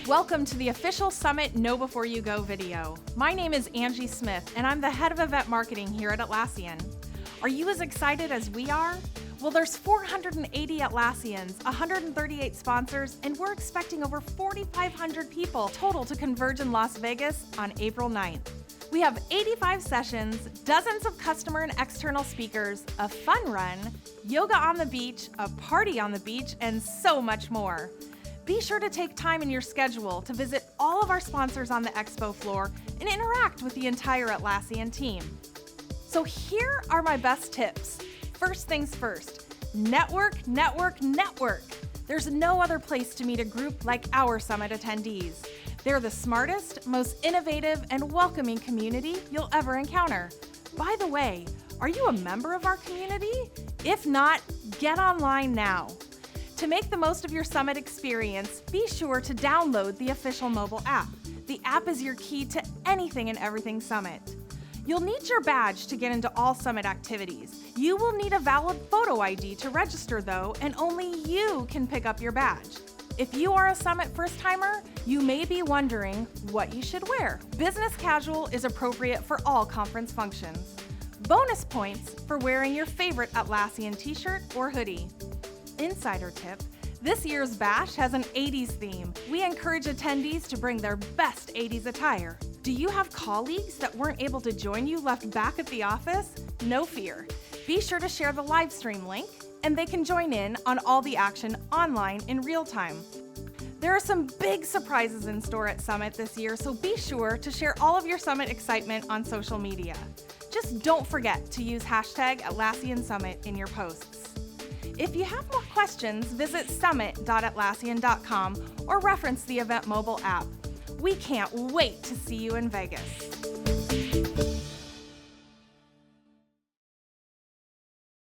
Welcome to the official Summit Know Before You Go video. My name is Angie Smith, and I'm the head of event marketing here at Atlassian. Are you as excited as we are? Well, there's 480 Atlassians, 138 sponsors, and we're expecting over 4,500 people total to converge in Las Vegas on April 9th. We have 85 sessions, dozens of customer and external speakers, a fun run, yoga on the beach, a party on the beach, and so much more. Be sure to take time in your schedule to visit all of our sponsors on the expo floor and interact with the entire Atlassian team. So here are my best tips. First things first, network, network, network. There's no other place to meet a group like our Summit attendees. They're the smartest, most innovative, and welcoming community you'll ever encounter. By the way, are you a member of our community? If not, get online now. To make the most of your Summit experience, be sure to download the official mobile app. The app is your key to anything and everything Summit. You'll need your badge to get into all Summit activities. You will need a valid photo ID to register though, and only you can pick up your badge. If you are a Summit first-timer, you may be wondering what you should wear. Business casual is appropriate for all conference functions. Bonus points for wearing your favorite Atlassian t-shirt or hoodie. Insider tip, this year's bash has an 80s theme. We encourage attendees to bring their best 80s attire. Do you have colleagues that weren't able to join you left back at the office? No fear. Be sure to share the live stream link and they can join in on all the action online in real time. There are some big surprises in store at Summit this year, so be sure to share all of your Summit excitement on social media. Just don't forget to use hashtag Atlassian Summit in your posts. If you have more questions, visit summit.atlassian.com or reference the event mobile app. We can't wait to see you in Vegas.